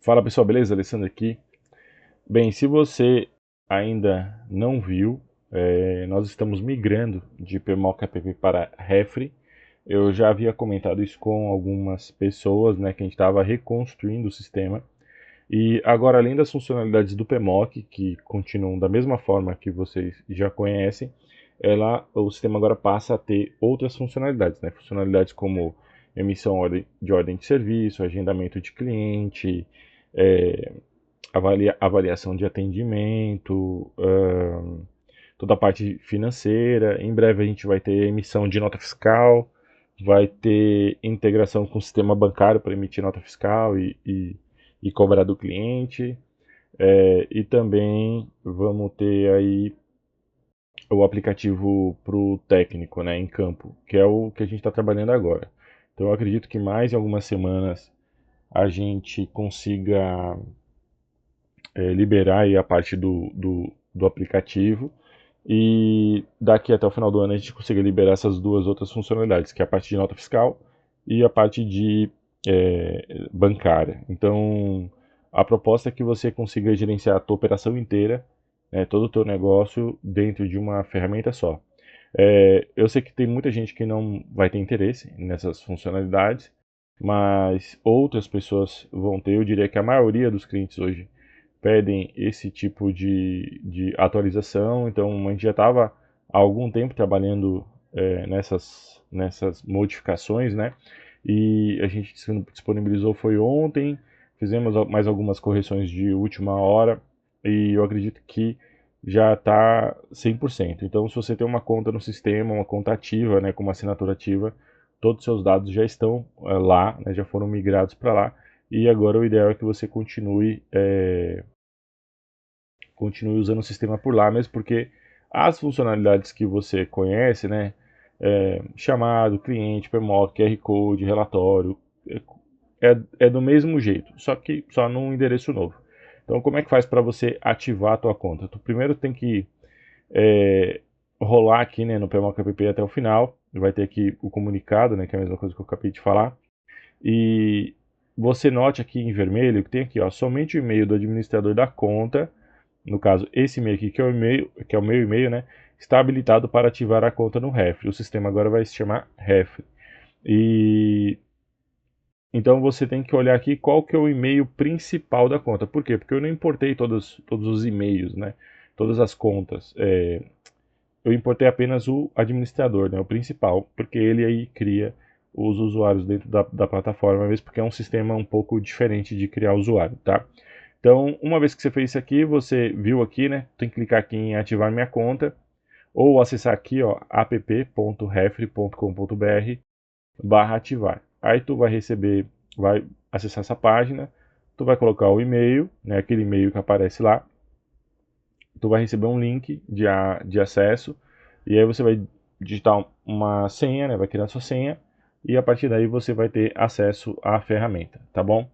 Fala pessoal, beleza? Alessandro aqui. Bem, se você ainda não viu, nós estamos migrando de PMOC app para Refre. Eu já havia comentado isso com algumas pessoas, né, que a gente estava reconstruindo o sistema. E agora, além das funcionalidades do PMOC, que continuam da mesma forma que vocês já conhecem, o sistema agora passa a ter outras funcionalidades, né? Funcionalidades como emissão de ordem de serviço, agendamento de cliente, é, avaliação de atendimento, toda a parte financeira. Em breve a gente vai ter emissão de nota fiscal, vai ter integração com o sistema bancário para emitir nota fiscal e cobrar do cliente. E também vamos ter aí o aplicativo para o técnico, né, em campo, que é o que a gente está trabalhando agora. Então eu acredito que mais em algumas semanas a gente consiga liberar aí a parte do aplicativo e daqui até o final do ano a gente consiga liberar essas duas outras funcionalidades, que é a parte de nota fiscal e a parte de bancária. Então, a proposta é que você consiga gerenciar a tua operação inteira, né, todo o teu negócio dentro de uma ferramenta só. Eu sei que tem muita gente que não vai ter interesse nessas funcionalidades, mas outras pessoas vão ter. Eu diria que a maioria dos clientes hoje pedem esse tipo de atualização. Então, a gente já estava há algum tempo trabalhando nessas modificações, né? E a gente disponibilizou foi ontem, fizemos mais algumas correções de última hora e eu acredito que já está 100%. Então, se você tem uma conta no sistema, uma conta ativa, né, com uma assinatura ativa, todos os seus dados já estão lá, né, já foram migrados para lá. E agora o ideal é que você continue usando o sistema por lá, mesmo porque as funcionalidades que você conhece, né, chamado, cliente, PMOC, QR Code, relatório, é do mesmo jeito, só que só num endereço novo. Então, como é que faz para você ativar a tua conta? Tu primeiro tem que rolar aqui, né, no PMOC app até o final. Vai ter aqui o comunicado, né, que é a mesma coisa que eu acabei de falar. E você note aqui em vermelho que tem aqui, ó, somente o e-mail do administrador da conta, no caso esse e-mail aqui que é o e-mail, que é o meu e-mail, né, está habilitado para ativar a conta no Refre. O sistema agora vai se chamar Refre. E então você tem que olhar aqui qual que é o e-mail principal da conta. Por quê? Porque eu não importei todos os e-mails, né? Todas as contas. Eu importei apenas o administrador, né? O principal, porque ele aí cria os usuários dentro da plataforma, mesmo porque é um sistema um pouco diferente de criar usuário, tá? Então, uma vez que você fez isso aqui, você viu aqui, né? Tem que clicar aqui em ativar minha conta ou acessar aqui, ó, app.refre.com.br/ativar. Aí tu vai acessar essa página, tu vai colocar o e-mail, né, aquele e-mail que aparece lá, tu vai receber um link de acesso e aí você vai digitar uma senha, né, vai criar sua senha e a partir daí você vai ter acesso à ferramenta, tá bom?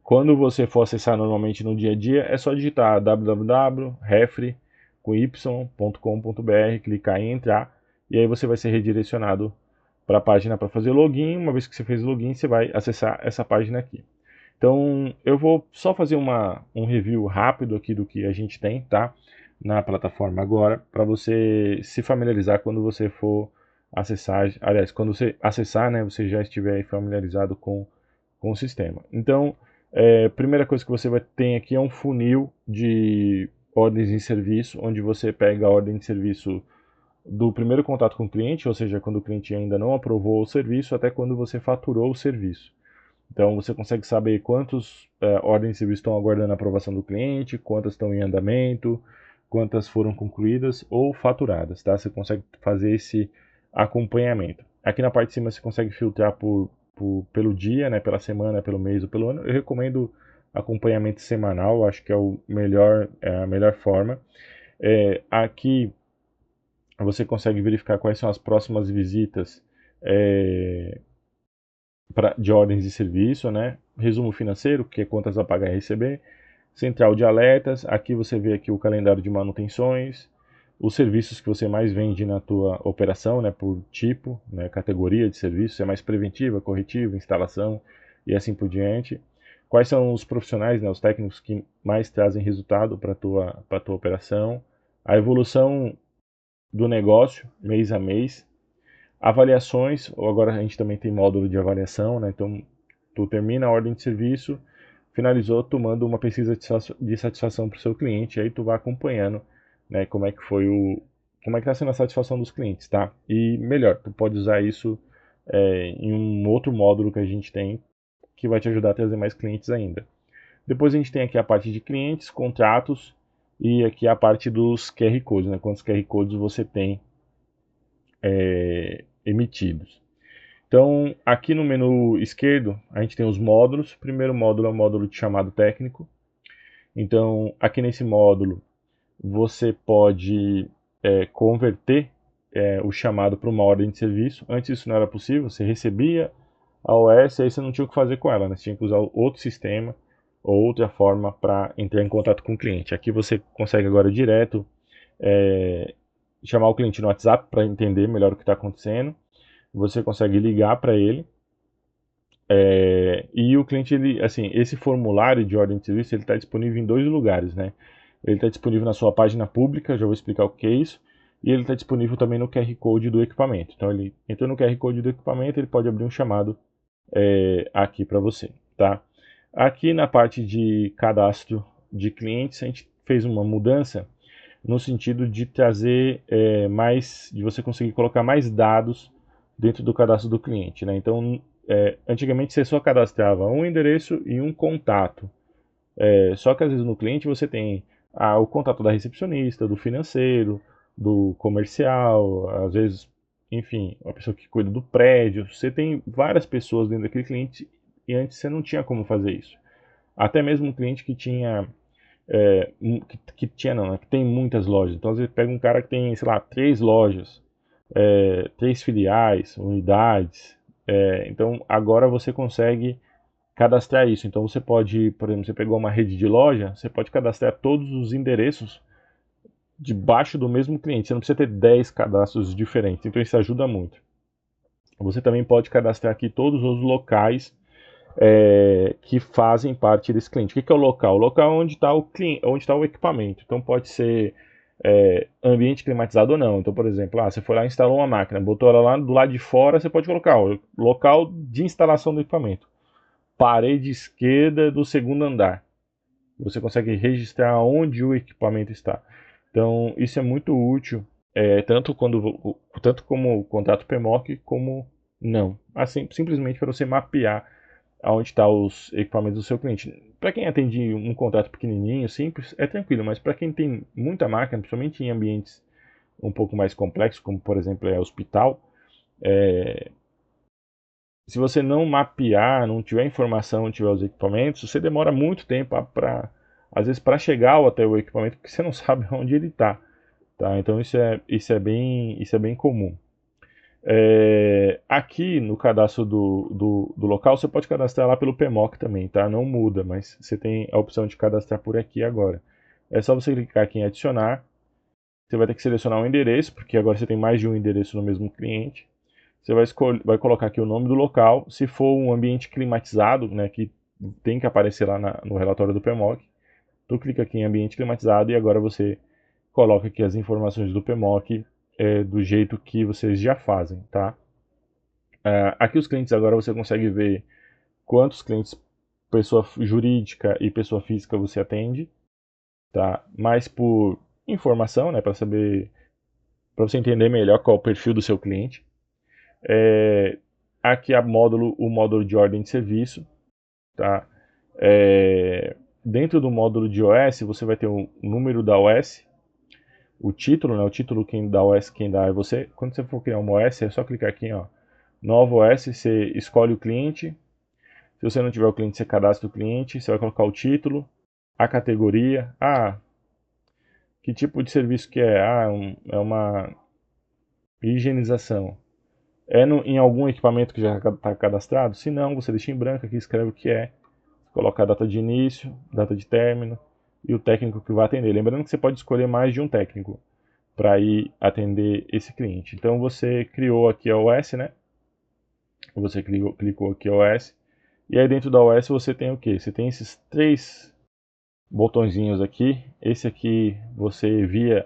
Quando você for acessar normalmente no dia a dia, é só digitar www.refre.com.br, clicar em entrar e aí você vai ser redirecionado para a página para fazer login. Uma vez que você fez o login, você vai acessar essa página aqui. Então, eu vou só fazer um review rápido aqui do que a gente tem, tá? Na plataforma agora, para você se familiarizar quando você for acessar. Aliás, quando você acessar, né, você já estiver familiarizado com o sistema. Então, primeira coisa que você vai ter aqui é um funil de ordens de serviço, onde você pega a ordem de serviço do primeiro contato com o cliente, ou seja, quando o cliente ainda não aprovou o serviço, até quando você faturou o serviço. Então você consegue saber quantas ordens de serviço estão aguardando a aprovação do cliente, quantas estão em andamento, quantas foram concluídas ou faturadas, tá? Você consegue fazer esse acompanhamento. Aqui na parte de cima você consegue filtrar pelo dia, né, pela semana, pelo mês ou pelo ano. Eu recomendo acompanhamento semanal, acho que é a melhor forma. Aqui você consegue verificar quais são as próximas visitas de ordens de serviço, né? Resumo financeiro, que é contas a pagar e receber. Central de alertas, aqui você vê aqui o calendário de manutenções, os serviços que você mais vende na tua operação, né, por tipo, né, categoria de serviço, se é mais preventiva, corretiva, instalação e assim por diante. quais são os profissionais, né, os técnicos que mais trazem resultado para a tua operação, a evolução do negócio mês a mês, avaliações, ou agora a gente também tem módulo de avaliação, né? Então, tu termina a ordem de serviço, finalizou, tu manda uma pesquisa de satisfação para o seu cliente, aí tu vai acompanhando, né, como é que foi como é que está sendo a satisfação dos clientes, tá? E melhor, tu pode usar isso em um outro módulo que a gente tem, que vai te ajudar a trazer mais clientes ainda. Depois a gente tem aqui a parte de clientes, contratos e aqui a parte dos QR Codes, né? Quantos QR Codes você tem emitidos. Então, aqui no menu esquerdo, a gente tem os módulos. O primeiro módulo é o módulo de chamado técnico. Então, aqui nesse módulo, você pode converter o chamado para uma ordem de serviço. Antes isso não era possível, você recebia a OS, aí você não tinha o que fazer com ela, né? Você tinha que usar outro sistema ou outra forma para entrar em contato com o cliente. Aqui você consegue agora direto chamar o cliente no WhatsApp para entender melhor o que está acontecendo. Você consegue ligar para ele. E o cliente, assim, esse formulário de ordem de serviço, ele está disponível em dois lugares, né? Ele está disponível na sua página pública, já vou explicar o que é isso, e ele está disponível também no QR Code do equipamento. Então, ele entrou no QR Code do equipamento, ele pode abrir um chamado aqui para você, tá? Aqui na parte de cadastro de clientes, a gente fez uma mudança no sentido de trazer de você conseguir colocar mais dados dentro do cadastro do cliente, né? Então, antigamente você só cadastrava um endereço e um contato. Só que às vezes no cliente você tem o contato da recepcionista, do financeiro, do comercial, às vezes, enfim, a pessoa que cuida do prédio. Você tem várias pessoas dentro daquele cliente e antes você não tinha como fazer isso. Até mesmo um cliente que tinha tinha não, né, que tem muitas lojas. Então, às vezes pega um cara que tem, sei lá, 3 lojas, 3 filiais, unidades. Então, agora você consegue cadastrar isso. Então, você pode, por exemplo, você pegou uma rede de loja, você pode cadastrar todos os endereços debaixo do mesmo cliente. Você não precisa ter 10 cadastros diferentes. Então, isso ajuda muito. Você também pode cadastrar aqui todos os locais que fazem parte desse cliente. O que é o local? O local é onde está o cliente, onde está o equipamento. Então pode ser ambiente climatizado ou não. Então, por exemplo, você foi lá e instalou uma máquina, botou ela lá do lado de fora, você pode colocar o local de instalação do equipamento. Parede esquerda do segundo andar. Você consegue registrar onde o equipamento está. Então, isso é muito útil, tanto como o contrato PMOC, como não. Assim, simplesmente para você mapear aonde estão os equipamentos do seu cliente. Para quem atende um contrato pequenininho, simples, é tranquilo, mas para quem tem muita máquina, principalmente em ambientes um pouco mais complexos, como por exemplo hospital, se você não mapear, não tiver informação, não tiver os equipamentos, você demora muito tempo às vezes para chegar até o equipamento, porque você não sabe onde ele está. Tá? Então isso é bem comum. Aqui no cadastro do local, você pode cadastrar lá pelo PMOC também, tá? Não muda, mas você tem a opção de cadastrar por aqui agora. É só você clicar aqui em adicionar. Você vai ter que selecionar um endereço, porque agora você tem mais de um endereço no mesmo cliente. Você vai colocar aqui o nome do local. Se for um ambiente climatizado, né, que tem que aparecer lá no relatório do PMOC, tu clica aqui em ambiente climatizado e agora você coloca aqui as informações do PMOC do jeito que vocês já fazem, tá? Aqui os clientes agora você consegue ver quantos clientes, pessoa jurídica e pessoa física você atende, tá? Mais por informação, né, para você entender melhor qual é o perfil do seu cliente. Aqui o módulo de ordem de serviço, tá? Dentro do módulo de OS você vai ter o número da OS, o título, né? O título quem dá OS, quem dá é você. Quando você for criar uma OS, é só clicar aqui, ó, nova OS, você escolhe o cliente. Se você não tiver o cliente, você cadastra o cliente, você vai colocar o título, a categoria, que tipo de serviço que é? É uma higienização. Em algum equipamento que já está cadastrado? Se não, você deixa em branco aqui, escreve o que é, coloca a data de início, data de término e o técnico que vai atender. Lembrando que você pode escolher mais de um técnico para ir atender esse cliente. Então você criou aqui a OS, né? Você clicou aqui a OS E aí dentro da OS você tem o que? Você tem esses 3 botõezinhos aqui. Esse aqui você envia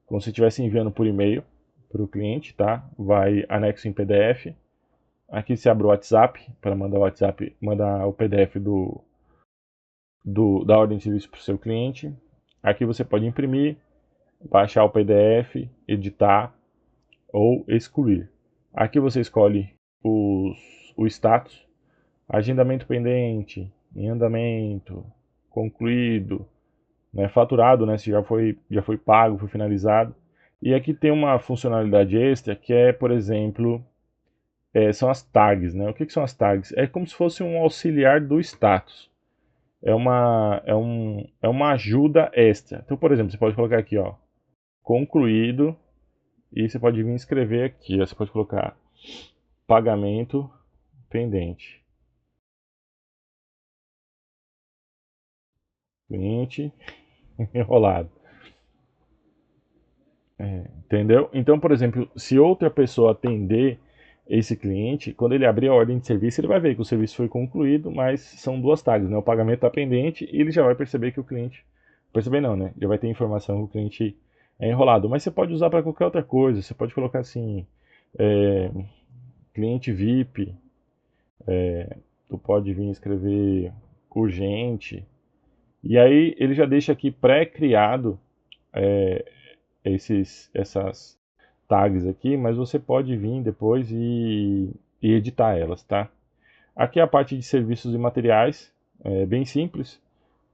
como se estivesse enviando por e-mail para o cliente, tá? Vai anexo em PDF. Aqui você abre o WhatsApp para mandar o WhatsApp, mandar o PDF da ordem de serviço para o seu cliente. Aqui você pode imprimir, baixar o PDF, editar ou excluir. Aqui você escolhe o status, agendamento pendente, em andamento, concluído, né, faturado, né, se já foi pago, foi finalizado. E aqui tem uma funcionalidade extra que é, por exemplo, são as tags. Né? O que são as tags? É como se fosse um auxiliar do status. É uma ajuda extra. Então, por exemplo, você pode colocar aqui, ó, concluído, e você pode vir escrever aqui, ó, você pode colocar pagamento pendente. Cliente enrolado. Entendeu? Então, por exemplo, se outra pessoa atender esse cliente, quando ele abrir a ordem de serviço, ele vai ver que o serviço foi concluído, mas são 2 tags, né? O pagamento está pendente e ele já vai perceber que o cliente. Perceber não, né? Já vai ter informação que o cliente é enrolado. Mas você pode usar para qualquer outra coisa. Você pode colocar assim, é, cliente VIP, tu pode vir escrever urgente. E aí ele já deixa aqui pré-criado essas tags aqui, mas você pode vir depois e editar elas, tá? Aqui é a parte de serviços e materiais, é bem simples.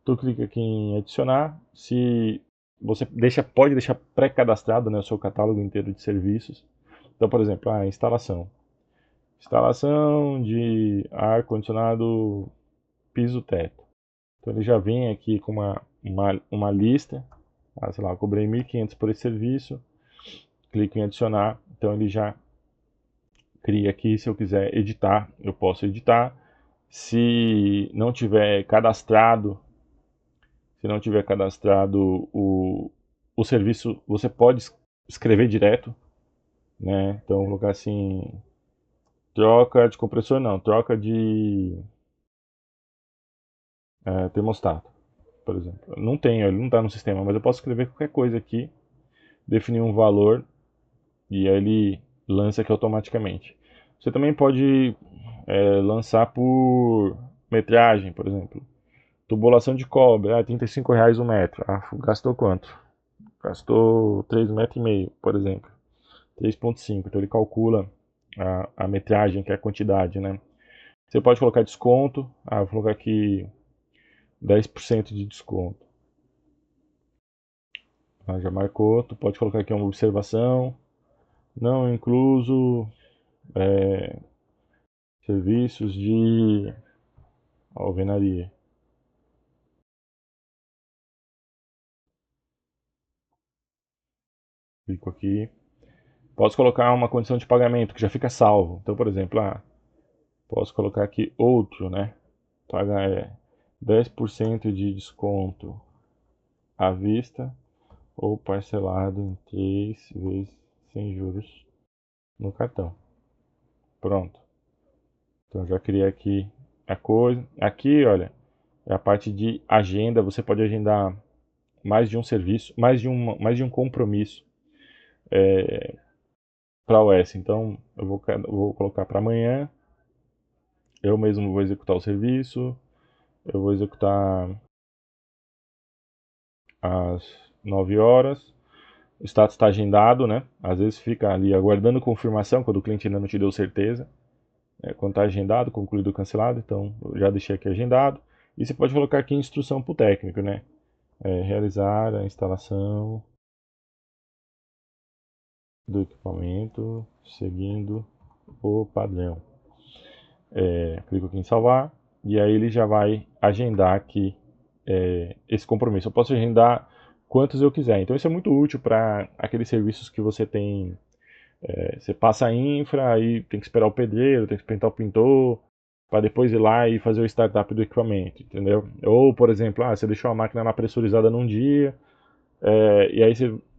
Tu clica aqui em adicionar, se você pode deixar pré-cadastrado, né, o seu catálogo inteiro de serviços. Então, por exemplo, a instalação de ar-condicionado piso-teto. Então ele já vem aqui com uma lista, sei lá, eu cobrei 1.500 por esse serviço, clico em adicionar, então ele já cria aqui. Se eu quiser editar, eu posso editar. Se não tiver cadastrado, o serviço, você pode escrever direto, né? Então vou colocar assim, troca de compressor não, troca de termostato, por exemplo. Não tenho, ele não está no sistema, mas eu posso escrever qualquer coisa aqui, definir um valor e aí ele lança aqui automaticamente. Você também pode lançar por metragem, por exemplo. Tubulação de cobre, R$ 35 o metro. Gastou quanto? Gastou 3,5 metros, por exemplo. 3,5. Então ele calcula a metragem, que é a quantidade, né? Você pode colocar desconto. Vou colocar aqui 10% de desconto. Já marcou. Tu pode colocar aqui uma observação. Não incluso serviços de alvenaria. Clico aqui. Posso colocar uma condição de pagamento que já fica salvo. Então, por exemplo, posso colocar aqui outro, né? Pagar 10% de desconto à vista ou parcelado em 3 vezes sem juros no cartão. Pronto. Então já criei aqui a coisa. Aqui, olha, é a parte de agenda. Você pode agendar mais de um serviço, mais de um compromisso para a OS. Então eu vou colocar para amanhã. Eu mesmo vou executar o serviço. Eu vou executar às 9 horas. O status está agendado, né? Às vezes fica ali aguardando confirmação quando o cliente ainda não te deu certeza. Quando está agendado, concluído ou cancelado, então eu já deixei aqui agendado. E você pode colocar aqui instrução para o técnico, né? Realizar a instalação do equipamento seguindo o padrão. Clico aqui em salvar e aí ele já vai agendar aqui esse compromisso. Eu posso agendar quantos eu quiser. Então isso é muito útil para aqueles serviços que você tem. Você passa a infra, aí tem que esperar o pedreiro, tem que pintar o pintor, para depois ir lá e fazer o startup do equipamento, entendeu? Ou, por exemplo, você deixou a máquina na pressurizada num dia, e aí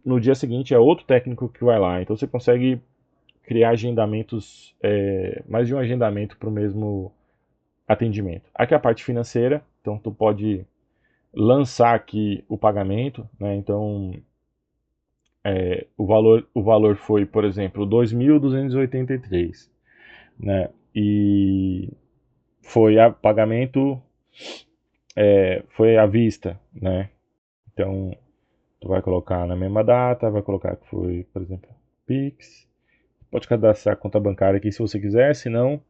no dia seguinte é outro técnico que vai lá. Então você consegue criar agendamentos, mais de um agendamento atendimento. Aqui é a parte financeira, então tu pode lançar aqui o pagamento, né? Então o valor foi, por exemplo, 2.283, né? E foi a pagamento, foi à vista, né? Então tu vai colocar na mesma data, vai colocar que foi, por exemplo, Pix. Pode cadastrar a conta bancária aqui se você quiser, se não,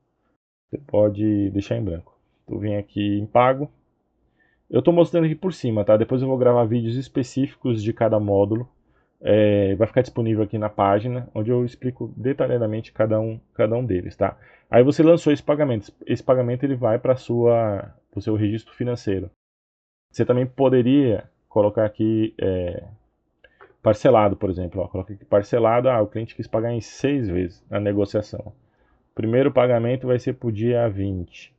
você pode deixar em branco. Tu vem aqui em pago. Eu estou mostrando aqui por cima, tá? Depois eu vou gravar vídeos específicos de cada módulo. Vai ficar disponível aqui na página, onde eu explico detalhadamente cada um deles, tá? Aí você lançou esse pagamento. Esse pagamento ele vai para o seu registro financeiro. Você também poderia colocar aqui parcelado, por exemplo. Ó, coloca aqui parcelado. O cliente quis pagar em 6 vezes na negociação. O primeiro pagamento vai ser para o dia 20.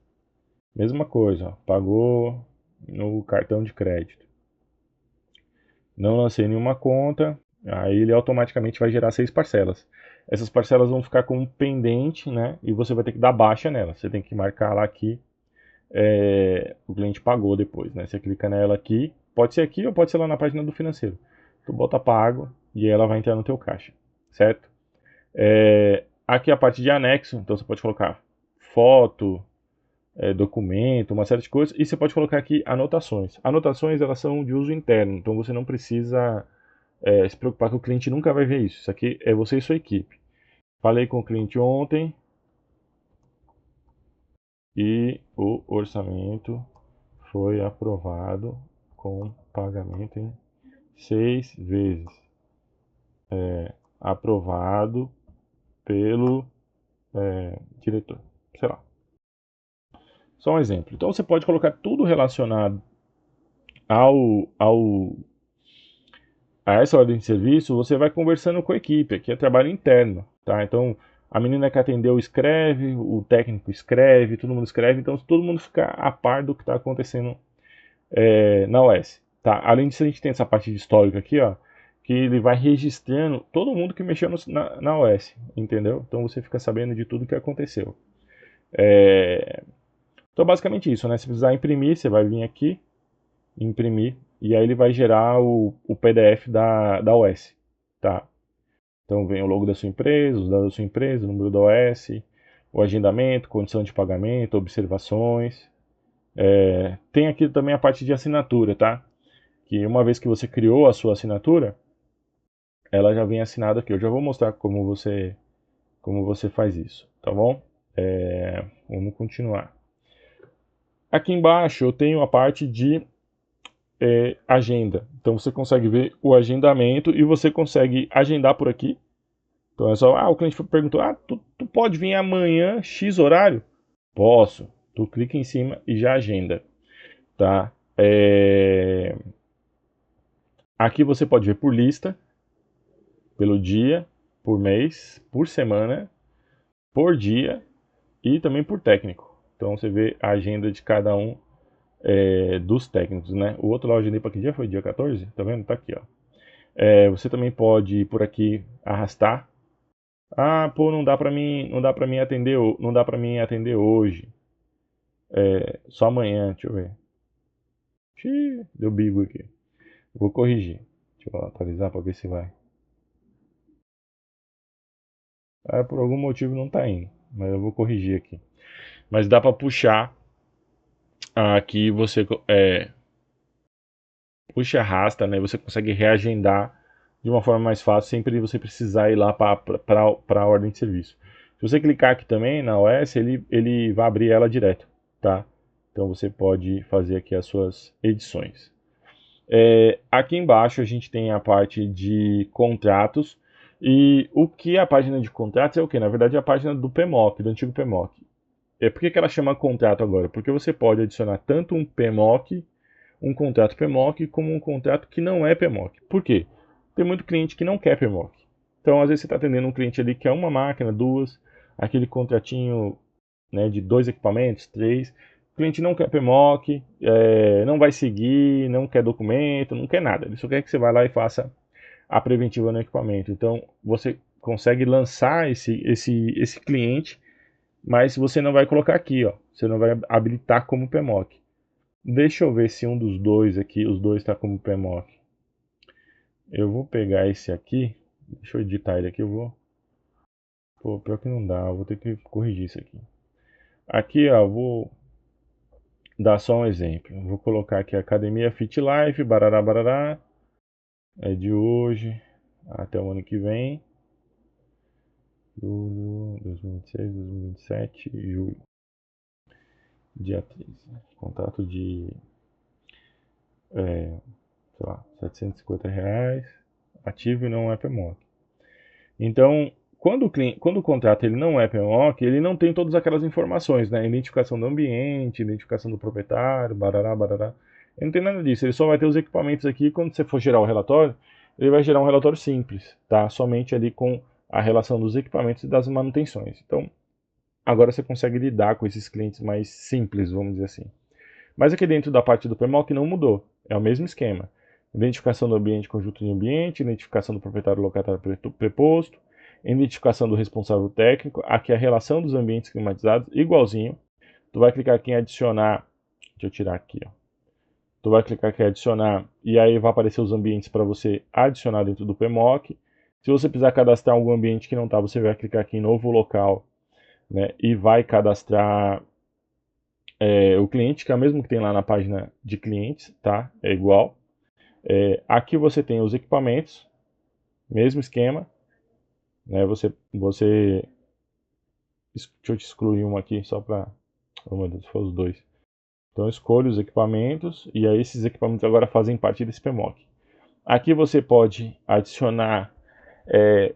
Mesma coisa, ó, pagou no cartão de crédito. Não lancei nenhuma conta, aí ele automaticamente vai gerar 6 parcelas. Essas parcelas vão ficar como pendente, né? E você vai ter que dar baixa nela. Você tem que marcar lá que o cliente pagou depois, né? Você clica nela aqui, pode ser aqui ou pode ser lá na página do financeiro. Tu bota pago e ela vai entrar no teu caixa, certo? Aqui é a parte de anexo, então você pode colocar foto, documento, uma série de coisas, e você pode colocar aqui anotações. Anotações elas são de uso interno, então você não precisa se preocupar que o cliente nunca vai ver isso. Isso aqui é você e sua equipe. Falei com o cliente ontem e o orçamento foi aprovado com pagamento em 6 vezes. Aprovado pelo diretor. Sei lá. Só um exemplo. Então você pode colocar tudo relacionado a essa ordem de serviço, você vai conversando com a equipe, aqui é trabalho interno, tá? Então, a menina que atendeu escreve, o técnico escreve, todo mundo escreve, então todo mundo fica a par do que está acontecendo na OS, tá? Além disso, a gente tem essa parte de histórico aqui, ó, que ele vai registrando todo mundo que mexeu na OS, entendeu? Então você fica sabendo de tudo que aconteceu. Então, basicamente isso, né? Se precisar imprimir, você vai vir aqui, imprimir, e aí ele vai gerar o PDF da OS, tá? Então vem o logo da sua empresa, os dados da sua empresa, o número da OS, o agendamento, condição de pagamento, observações. Tem aqui também a parte de assinatura, tá? Que uma vez que você criou a sua assinatura, ela já vem assinada aqui. Eu já vou mostrar como você faz isso, tá bom? Vamos continuar. Aqui embaixo eu tenho a parte de agenda. Então você consegue ver o agendamento e você consegue agendar por aqui. Então é só, o cliente perguntou, tu pode vir amanhã X horário? Posso. Tu clica em cima e já agenda, tá? Aqui você pode ver por lista, pelo dia, por mês, por semana, por dia e também por técnico. Então você vê a agenda de cada um dos técnicos, né? O outro lá eu agendei para que dia foi? Dia 14? Tá vendo? Tá aqui, ó. Você também pode por aqui arrastar. Não dá para mim, não dá para mim atender, não dá para mim atender hoje. Só amanhã, deixa eu ver. Deu bigo aqui. Vou corrigir. Deixa eu atualizar para ver se vai. Por algum motivo não tá indo, mas eu vou corrigir aqui. Mas dá para puxar aqui, você puxa e arrasta, né? Você consegue reagendar de uma forma mais fácil, sempre você precisar ir lá para a ordem de serviço. Se você clicar aqui também na OS, ele vai abrir ela direto, tá? Então você pode fazer aqui as suas edições. Aqui embaixo a gente tem a parte de contratos. E o que é a página de contratos é o que? Na verdade é a página do PMOC, do antigo PMOC. Por que ela chama contrato agora? Porque você pode adicionar tanto um PMOC, um contrato PMOC, como um contrato que não é PMOC. Por quê? Tem muito cliente que não quer PMOC. Então, às vezes você está atendendo um cliente ali que quer uma máquina, 2, aquele contratinho, né, de 2 equipamentos, 3. O cliente não quer PMOC, não vai seguir, não quer documento, não quer nada. Ele só quer que você vá lá e faça a preventiva no equipamento. Então, você consegue lançar esse cliente, mas você não vai colocar aqui, ó. você não vai habilitar como PMOC. Deixa eu ver se um dos dois aqui, os dois está como PMOC. Eu vou pegar esse aqui, deixa eu editar ele aqui, eu vou... Pô, pior que não dá, eu vou ter que corrigir isso aqui. Aqui, ó, eu vou dar só um exemplo. Eu vou colocar aqui Academia Fit Life, barará, barará. É de hoje até o ano que vem. Julho 2026, 2027, julho. Dia 13. Contrato de, sei lá, R$ 750. Ativo e não é PMOC. Então, quando o contrato ele não é PMOC, ele não tem todas aquelas informações, né? Identificação do ambiente, identificação do proprietário, barará, barará. Ele não tem nada disso, ele só vai ter os equipamentos aqui. Quando você for gerar o relatório, ele vai gerar um relatório simples, tá? Somente ali com a relação dos equipamentos e das manutenções. Então, agora você consegue lidar com esses clientes mais simples, vamos dizer assim. Mas aqui dentro da parte do PMOC não mudou, é o mesmo esquema. Identificação do ambiente, conjunto de ambiente, identificação do proprietário locatário preposto, identificação do responsável técnico, aqui a relação dos ambientes climatizados, igualzinho. Tu vai clicar aqui em adicionar, deixa eu tirar aqui, ó. Tu vai clicar aqui em adicionar e aí vai aparecer os ambientes para você adicionar dentro do PMOC. Se você precisar cadastrar algum ambiente que não está, você vai clicar aqui em novo local, né, e vai cadastrar o cliente, que é o mesmo que tem lá na página de clientes, tá? É igual. Aqui você tem os equipamentos, mesmo esquema, né? Deixa eu te excluir um aqui só para, oh meu Deus, foi os dois. Então escolha os equipamentos e aí esses equipamentos agora fazem parte desse PMOC. Aqui você pode adicionar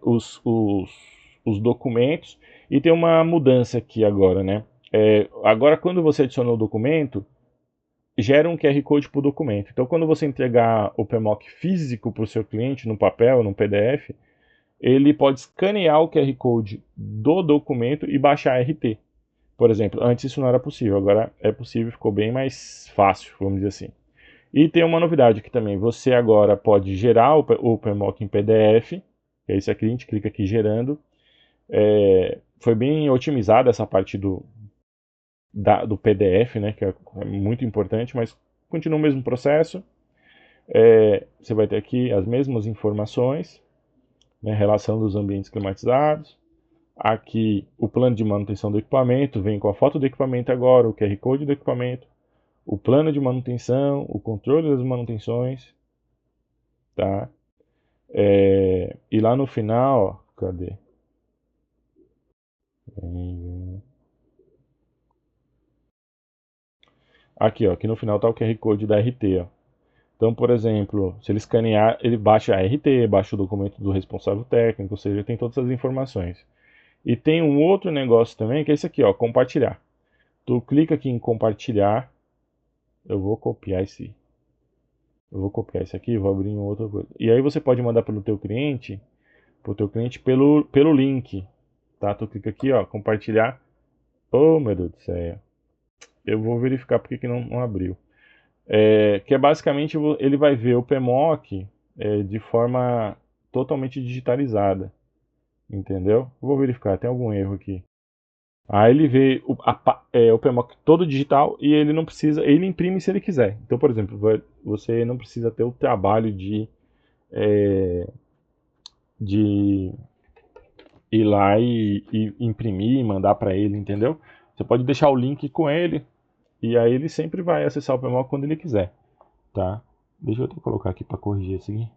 os documentos e tem uma mudança aqui agora, né? Agora quando você adicionou o documento, gera um QR Code para o documento. Então, quando você entregar o PMOC físico para o seu cliente, no papel, no PDF, ele pode escanear o QR Code do documento e baixar a RT. Por exemplo, antes isso não era possível, agora é possível, ficou bem mais fácil, vamos dizer assim. E tem uma novidade aqui também, você agora pode gerar o PMOC em PDF, que é esse aqui, a gente clica aqui gerando. Foi bem otimizada essa parte do PDF, né, que é muito importante, mas continua o mesmo processo. Você vai ter aqui as mesmas informações, né, relação dos ambientes climatizados. Aqui o plano de manutenção do equipamento, vem com a foto do equipamento agora, o QR Code do equipamento, o plano de manutenção, o controle das manutenções, tá? E lá no final, cadê? Aqui, ó, aqui no final tá o QR Code da RT, ó. Então, por exemplo, se ele escanear, ele baixa a RT, baixa o documento do responsável técnico, ou seja, tem todas as informações. E tem um outro negócio também, que é esse aqui, ó, compartilhar. Tu clica aqui em compartilhar, eu vou copiar esse aqui, vou abrir em outra coisa. E aí você pode mandar pro teu cliente pelo link, tá? Tu clica aqui, ó, compartilhar. Oh, meu Deus do céu. Eu vou verificar porque que não abriu. Que é basicamente ele vai ver o PMOC de forma totalmente digitalizada, entendeu? Vou verificar, tem algum erro aqui. Aí ele vê o PMOC todo digital e ele não precisa, ele imprime se ele quiser. Então, por exemplo, você não precisa ter o trabalho de ir lá e imprimir e mandar para ele, entendeu? Você pode deixar o link com ele e aí ele sempre vai acessar o PMOC quando ele quiser, tá? Deixa eu até colocar aqui para corrigir isso aqui.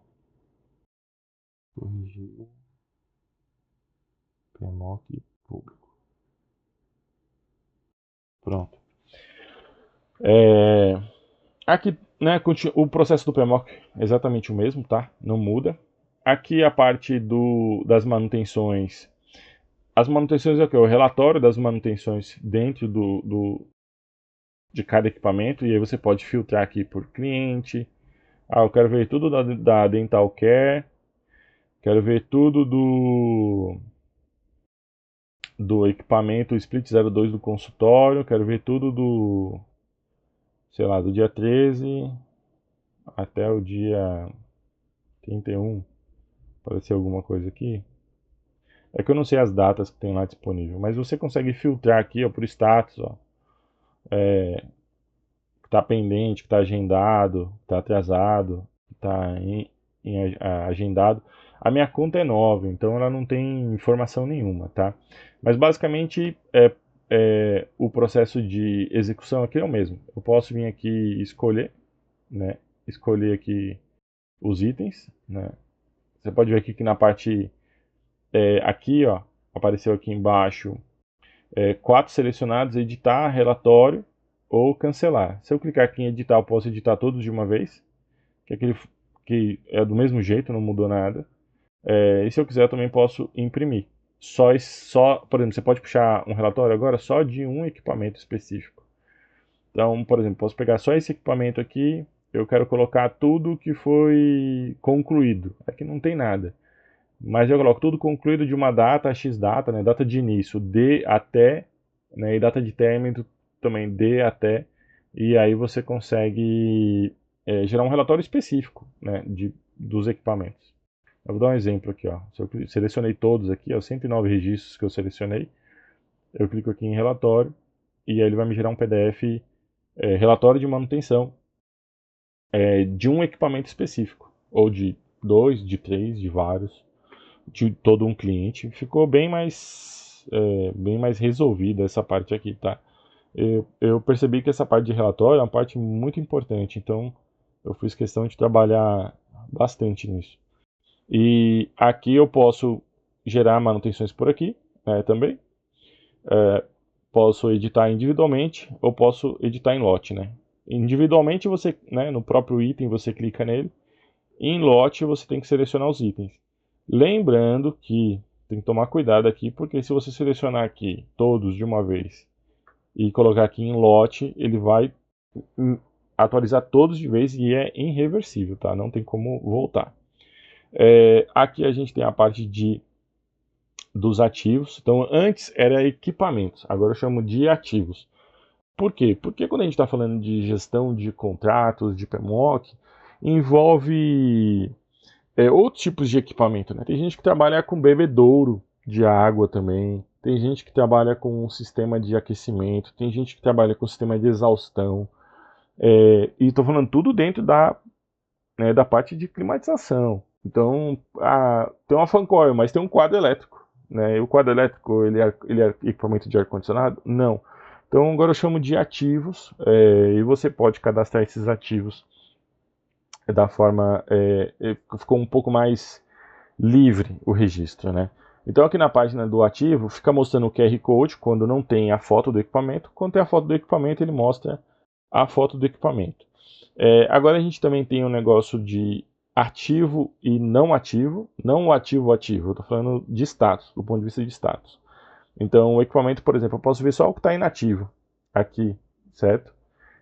Corrigir PMOC público. Pronto. Aqui, né, o processo do PMOC é exatamente o mesmo, tá? Não muda. Aqui a parte das manutenções. As manutenções é o que? O relatório das manutenções dentro de cada equipamento. E aí você pode filtrar aqui por cliente. Eu quero ver tudo da Dental Care. Quero ver tudo do equipamento Split 02 do consultório. Quero ver tudo sei lá, do dia 13 até o dia 31. Apareceu alguma coisa aqui? É que eu não sei as datas que tem lá disponível, mas você consegue filtrar aqui, ó, por status, ó. que está pendente, que está agendado, que está atrasado, que está agendado. A minha conta é nova, então ela não tem informação nenhuma, tá? Mas basicamente o processo de execução aqui é o mesmo. Eu posso vir aqui e escolher, né? Escolher aqui os itens, né? Você pode ver aqui que na parte aqui, ó, apareceu aqui embaixo 4 selecionados, editar, relatório ou cancelar. Se eu clicar aqui em editar, eu posso editar todos de uma vez, que é do mesmo jeito, não mudou nada. E se eu quiser, eu também posso imprimir. Por exemplo, você pode puxar um relatório agora só de um equipamento específico. Então, por exemplo, posso pegar só esse equipamento aqui, eu quero colocar tudo que foi concluído. Aqui não tem nada. Mas eu coloco tudo concluído de uma data, X data, né? Data de início, D até, né? E data de término também, D até. E aí você consegue gerar um relatório específico, né? Dos equipamentos. Eu vou dar um exemplo aqui, ó. Se eu selecionei todos aqui, ó, 109 registros que eu selecionei, eu clico aqui em relatório e aí ele vai me gerar um PDF, relatório de manutenção de um equipamento específico, ou de dois, de três, de vários, de todo um cliente. Ficou bem mais resolvida essa parte aqui, tá? Eu percebi que essa parte de relatório é uma parte muito importante, então eu fiz questão de trabalhar bastante nisso. E aqui eu posso gerar manutenções por aqui, também. Posso editar individualmente ou posso editar em lote, né? Individualmente você, né, no próprio item você clica nele. Em lote você tem que selecionar os itens. Lembrando que tem que tomar cuidado aqui, porque se você selecionar aqui todos de uma vez e colocar aqui em lote, ele vai atualizar todos de vez e é irreversível, tá? Não tem como voltar. Aqui a gente tem a parte dos ativos. Então, antes era equipamentos, agora eu chamo de ativos. Por quê? Porque quando a gente está falando de gestão de contratos, de PMOC, envolve outros tipos de equipamento, né? Tem gente que trabalha com bebedouro de água também, tem gente que trabalha com um sistema de aquecimento, tem gente que trabalha com sistema de exaustão, e estou falando tudo dentro da parte de climatização. Então, tem uma fan coil, mas tem um quadro elétrico, né? E o quadro elétrico, ele é equipamento de ar-condicionado? Não. Então, agora eu chamo de ativos, e você pode cadastrar esses ativos da forma, ficou um pouco mais livre o registro, né? Então aqui na página do ativo fica mostrando o QR Code quando não tem a foto do equipamento. Quando tem a foto do equipamento, ele mostra a foto do equipamento. Agora a gente também tem um negócio de ativo e não ativo. Não o ativo, eu estou falando de status, do ponto de vista de status. Então o equipamento, por exemplo, eu posso ver só o que está inativo aqui, certo?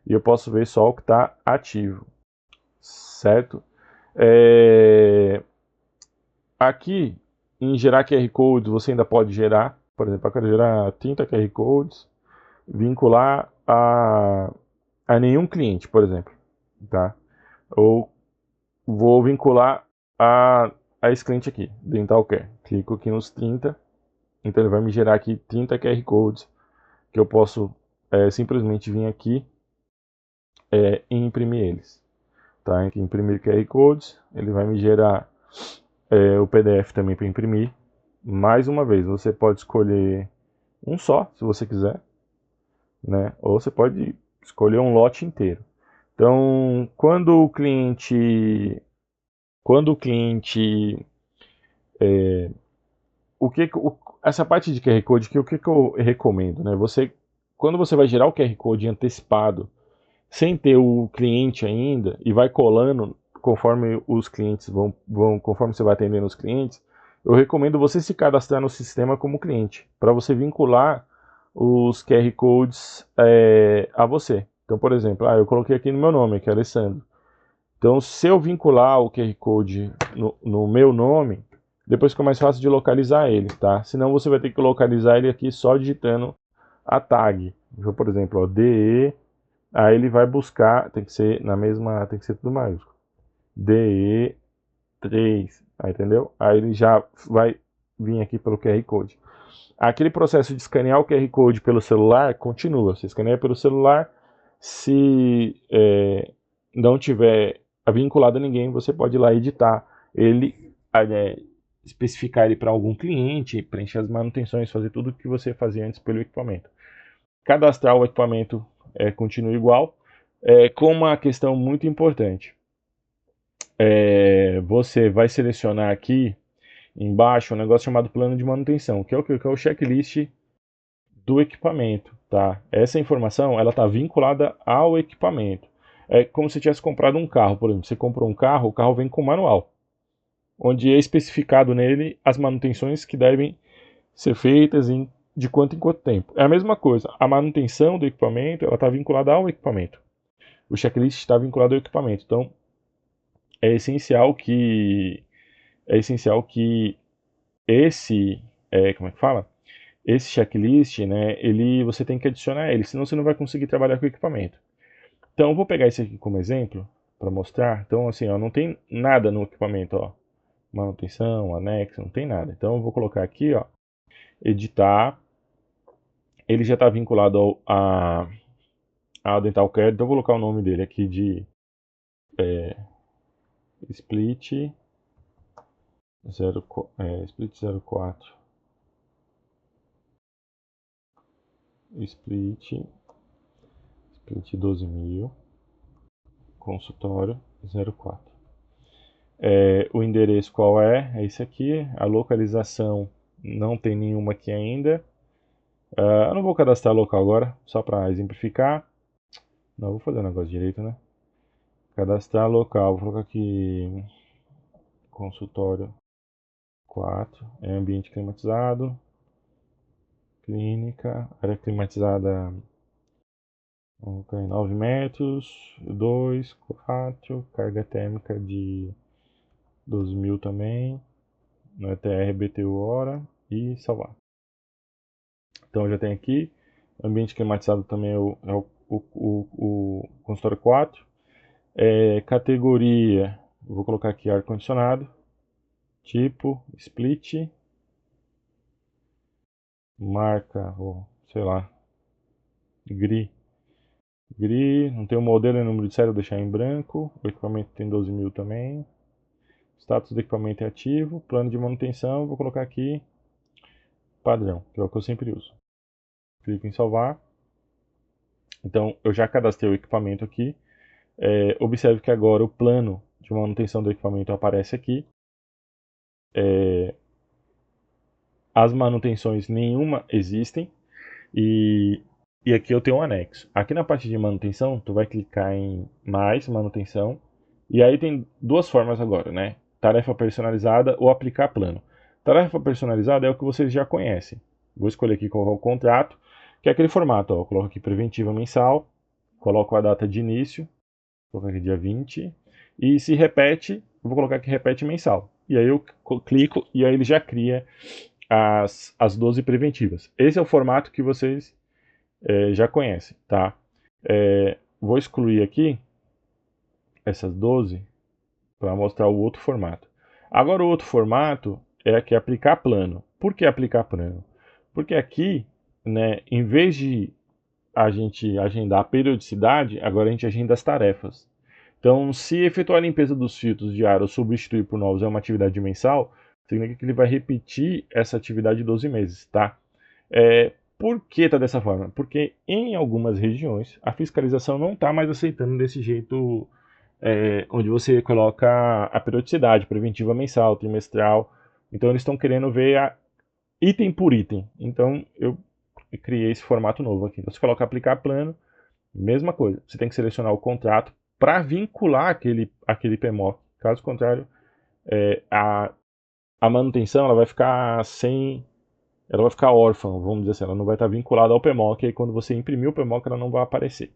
E eu posso ver só o que está ativo, certo? Aqui, em gerar QR Codes, você ainda pode gerar, por exemplo, eu quero gerar 30 QR Codes, vincular a nenhum cliente, por exemplo, tá? Ou vou vincular a esse cliente aqui, Dental Care. Clico aqui nos 30, então ele vai me gerar aqui 30 QR Codes, que eu posso simplesmente vir aqui e imprimir eles. Tá? Imprimir QR Codes, ele vai me gerar o PDF também para imprimir. Mais uma vez, você pode escolher um só, se você quiser, né? Ou você pode escolher um lote inteiro. Então, essa parte de QR Code, o que eu recomendo, né? Quando você vai gerar o QR Code antecipado, sem ter o cliente ainda, e vai colando conforme os clientes conforme você vai atendendo os clientes, eu recomendo você se cadastrar no sistema como cliente, para você vincular os QR Codes a você. Então, por exemplo, eu coloquei aqui no meu nome, que é Alessandro. Então, se eu vincular o QR Code no meu nome, depois fica mais fácil de localizar ele, tá? Senão você vai ter que localizar ele aqui só digitando a tag. Então, por exemplo, ó, DE, aí ele vai buscar, tem que ser tudo maiúsculo. DE3, entendeu? Aí ele já vai vir aqui pelo QR Code. aquele processo de escanear o QR Code pelo celular continua. Você escaneia pelo celular, se não tiver vinculado a ninguém, você pode ir lá editar ele, especificar ele para algum cliente, preencher as manutenções, fazer tudo o que você fazia antes pelo equipamento. Cadastrar o equipamento continua igual, com uma questão muito importante. Você vai selecionar aqui embaixo um negócio chamado plano de manutenção, que é o checklist do equipamento, tá? Essa informação, ela está vinculada ao equipamento. É como se tivesse comprado um carro, por exemplo. Você comprou um carro, o carro vem com manual, onde é especificado nele as manutenções que devem ser feitas de quanto em quanto tempo. É a mesma coisa, a manutenção do equipamento, ela está vinculada ao equipamento. O checklist está vinculado ao equipamento. Então, é essencial que esse, como é que fala? Esse checklist, né, você tem que adicionar ele, senão você não vai conseguir trabalhar com o equipamento. Então, eu vou pegar esse aqui como exemplo para mostrar. Então, assim, ó, não tem nada no equipamento, ó, manutenção, anexo, não tem nada. Então, eu vou colocar aqui, ó, editar. Ele já está vinculado a Dental Care, então eu vou colocar o nome dele aqui de Split 04. Split 12.000, consultório 04. O endereço qual é? É esse aqui. A localização não tem nenhuma aqui ainda. Eu não vou cadastrar local agora, só para exemplificar. Não, vou fazer o negócio direito, né? Cadastrar local, vou colocar aqui consultório 4, é ambiente climatizado, clínica, área climatizada 9 metros, 2, 4, carga térmica de 12.000 também, no ETR BTU hora e salvar. Então já tem aqui, ambiente climatizado também é o consultório 4. Categoria, vou colocar aqui ar-condicionado, tipo, split, marca, ou sei lá, GRI, não tem o modelo e número de série, vou deixar em branco, o equipamento tem 12.000 também, status do equipamento é ativo, plano de manutenção, vou colocar aqui padrão, que é o que eu sempre uso. Clico em salvar. Então eu já cadastrei o equipamento aqui. Observe que agora o plano de manutenção do equipamento aparece aqui. As manutenções nenhuma existem e aqui eu tenho um anexo. Aqui na parte de manutenção, tu vai clicar em mais manutenção e aí tem duas formas agora, né? Tarefa personalizada ou aplicar plano. Tarefa personalizada é o que vocês já conhecem. Vou escolher aqui qual é o contrato, que é aquele formato, ó. Eu coloco aqui preventiva mensal, coloco a data de início, vou colocar aqui dia 20, e se repete, vou colocar aqui repete mensal. E aí eu clico e aí ele já cria as 12 preventivas. Esse é o formato que vocês já conhecem, tá? Vou excluir aqui essas 12 para mostrar o outro formato. Agora o outro formato é aqui aplicar plano. Por que aplicar plano? Porque aqui, né, em vez de a gente agendar a periodicidade, agora a gente agenda as tarefas. Então, se efetuar a limpeza dos filtros de ar ou substituir por novos é uma atividade mensal, significa que ele vai repetir essa atividade 12 meses, tá? Por que está dessa forma? Porque em algumas regiões a fiscalização não está mais aceitando desse jeito, onde você coloca a periodicidade preventiva mensal, trimestral. Então eles estão querendo ver item por item. Então eu criei esse formato novo aqui. Então, você coloca aplicar plano, mesma coisa. Você tem que selecionar o contrato para vincular aquele PMO. Caso contrário, a manutenção ela vai ficar ela vai ficar órfã, vamos dizer assim, ela não vai estar vinculada ao PMOC, e aí quando você imprimir o PMOC ela não vai aparecer,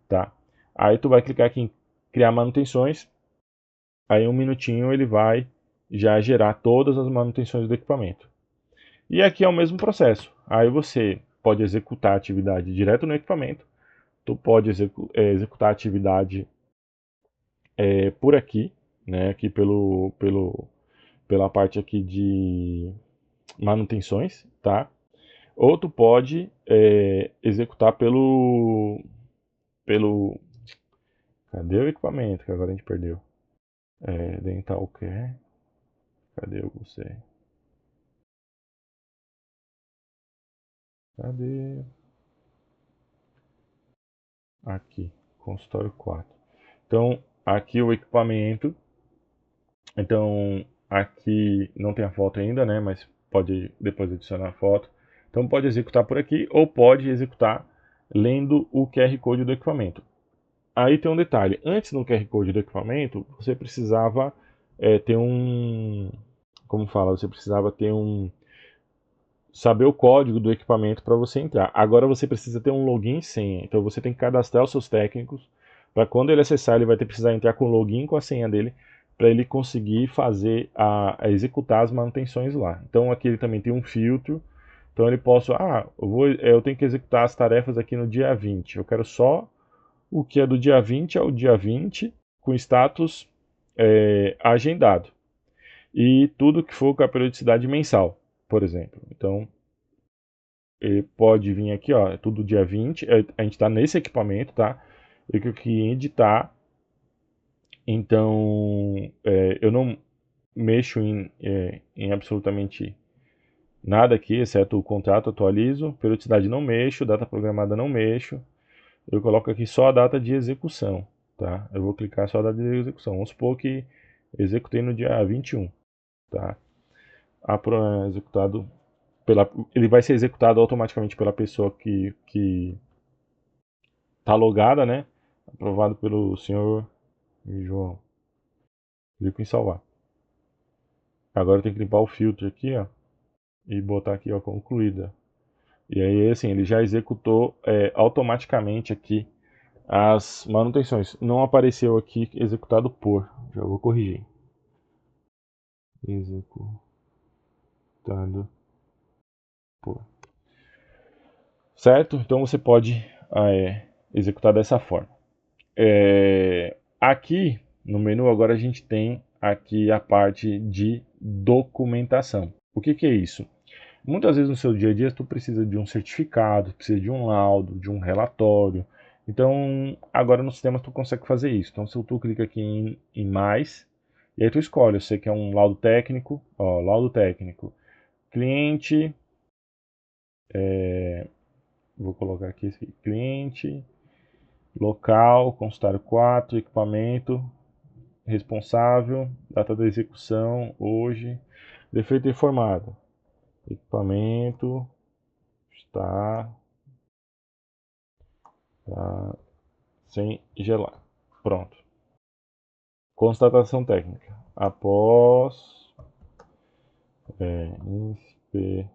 tá? Aí tu vai clicar aqui em criar manutenções, aí um minutinho ele vai já gerar todas as manutenções do equipamento. E aqui é o mesmo processo, aí você pode executar a atividade direto no equipamento, tu pode executar a atividade por aqui, né, aqui pela parte aqui de manutenções, tá? Ou tu pode executar pelo... Cadê o equipamento que agora a gente perdeu? Dental Care. Cadê você? Cadê? Aqui, consultório 4. Então, aqui o equipamento. Então, aqui não tem a foto ainda, né? Mas pode depois adicionar a foto. Então, pode executar por aqui ou pode executar lendo o QR Code do equipamento. Aí tem um detalhe. Antes no QR Code do equipamento, você precisava ter um... Como fala? Você precisava ter um... Saber o código do equipamento para você entrar. Agora você precisa ter um login e senha. Então você tem que cadastrar os seus técnicos para quando ele acessar, ele vai ter precisar entrar com o login com a senha dele para ele conseguir fazer a executar as manutenções lá. Então aqui ele também tem um filtro. Então ele posso, eu tenho que executar as tarefas aqui no dia 20. Eu quero só o que é do dia 20 ao dia 20 com status agendado. E tudo que for com a periodicidade mensal, por exemplo. Então, pode vir aqui, ó, é tudo dia 20, a gente está nesse equipamento, tá? Eu clico aqui em editar, então eu não mexo em absolutamente nada aqui, exceto o contrato, atualizo, periodicidade não mexo, data programada não mexo, eu coloco aqui só a data de execução, tá? Eu vou clicar só a data de execução, vamos supor que executei no dia 21, tá? Executado ele vai ser executado automaticamente pela pessoa que tá logada, né? Aprovado pelo senhor João. Clico em salvar. Agora eu tenho que limpar o filtro aqui, ó, e botar aqui, ó, concluída. E aí, assim, ele já executou automaticamente aqui as manutenções. Não apareceu aqui executado por. Já vou corrigir. Executado por. Certo? Então você pode executar dessa forma. Aqui no menu agora a gente tem aqui a parte de documentação. O que é isso? Muitas vezes no seu dia a dia tu precisa de um certificado, precisa de um laudo, de um relatório. Então agora no sistema tu consegue fazer isso. Então se tu clica aqui em mais, e aí tu escolhe, você quer um laudo técnico, ó, laudo técnico, cliente, vou colocar aqui esse aqui, cliente, local, consultório 4, equipamento, responsável, data da execução, hoje, defeito informado, equipamento está sem gelar. Pronto. Constatação técnica. Após inspeção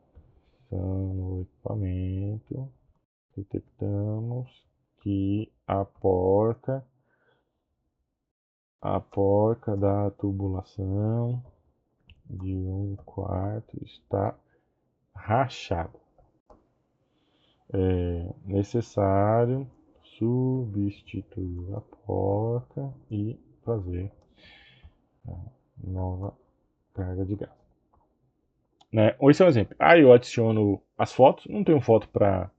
no equipamento, detectamos que a porca da tubulação de um quarto está rachada. É necessário substituir a porca e fazer nova carga de gás. Né? Esse é um exemplo. Aí eu adiciono as fotos. Não tenho foto para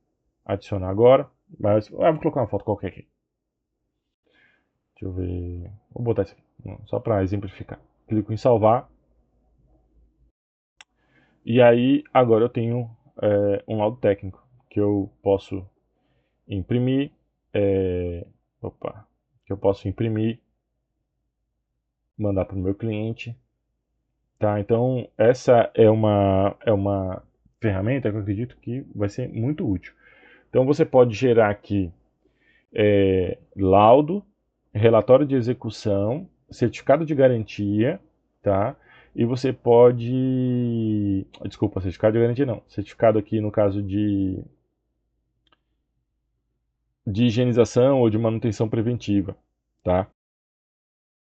adicionar agora, mas vou colocar uma foto qualquer aqui. Deixa eu ver. Vou botar isso aqui, só para exemplificar. Clico em salvar. E aí agora eu tenho um laudo técnico que eu posso imprimir. Que eu posso imprimir, mandar para o meu cliente. Tá, então essa é uma ferramenta que eu acredito que vai ser muito útil. Então você pode gerar aqui laudo, relatório de execução, certificado de garantia, tá? E você pode, desculpa, certificado de garantia não, certificado aqui no caso de higienização ou de manutenção preventiva, tá?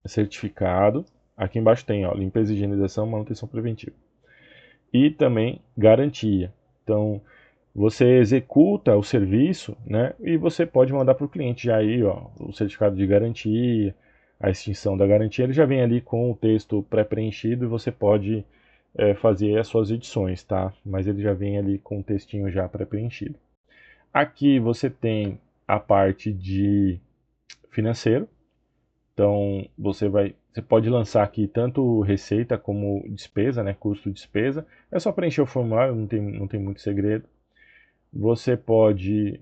Certificado, aqui embaixo tem, ó, limpeza, higienização, manutenção preventiva. E também garantia. Então, você executa o serviço, né? E você pode mandar para o cliente já aí, ó, o certificado de garantia, a extinção da garantia, ele já vem ali com o texto pré-preenchido e você pode fazer as suas edições, tá? Mas ele já vem ali com o textinho já pré-preenchido. Aqui você tem a parte de financeiro. Então você pode lançar aqui tanto receita como despesa, né? Custo despesa. É só preencher o formulário, não tem muito segredo. Você pode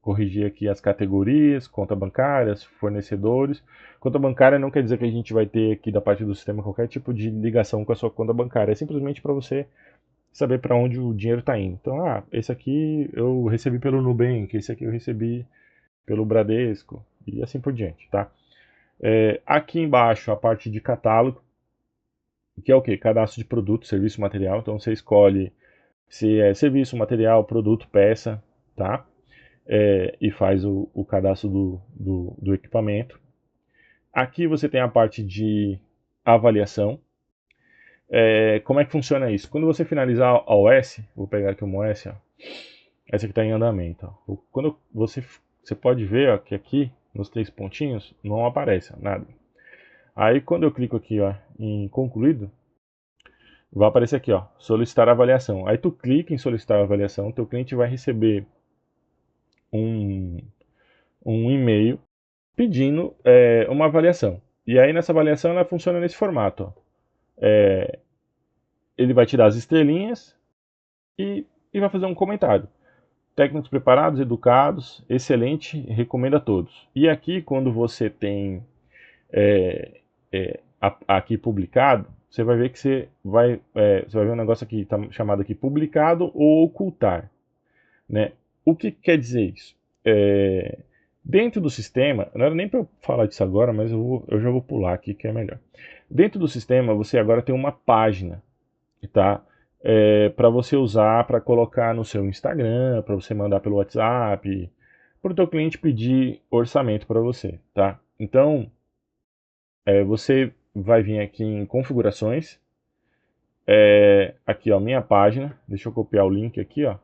corrigir aqui as categorias, conta bancária, fornecedores. Conta bancária não quer dizer que a gente vai ter aqui da parte do sistema qualquer tipo de ligação com a sua conta bancária. É simplesmente para você saber para onde o dinheiro está indo. Então, esse aqui eu recebi pelo Nubank, esse aqui eu recebi pelo Bradesco e assim por diante, tá? Aqui embaixo a parte de catálogo, que é o que? Cadastro de produto, serviço, material. Então você escolhe se é serviço, material, produto, peça, tá? E faz o cadastro do equipamento. Aqui você tem a parte de avaliação. Como é que funciona isso? Quando você finalizar a OS, vou pegar aqui uma OS, ó, essa aqui está em andamento. Ó. Quando você pode ver ó, que aqui, nos 3 pontinhos, não aparece nada. Aí quando eu clico aqui ó, em concluído, vai aparecer aqui, ó, solicitar avaliação. Aí tu clica em solicitar avaliação, teu cliente vai receber um e-mail pedindo uma avaliação. E aí nessa avaliação ela funciona nesse formato. Ó. Ele vai tirar as estrelinhas e vai fazer um comentário. Técnicos preparados, educados, excelente, recomendo a todos. E aqui quando você tem aqui publicado, você vai ver que você vai ver um negócio aqui tá chamado aqui publicado ou ocultar, né? O que quer dizer isso? Dentro do sistema, não era nem para eu falar disso agora, mas eu já vou pular aqui que é melhor. Dentro do sistema você agora tem uma página, tá? Para você usar para colocar no seu Instagram, para você mandar pelo WhatsApp, para o teu cliente pedir orçamento para você, tá? Então você vai vir aqui em configurações, aqui ó, minha página, deixa eu copiar o link aqui ó,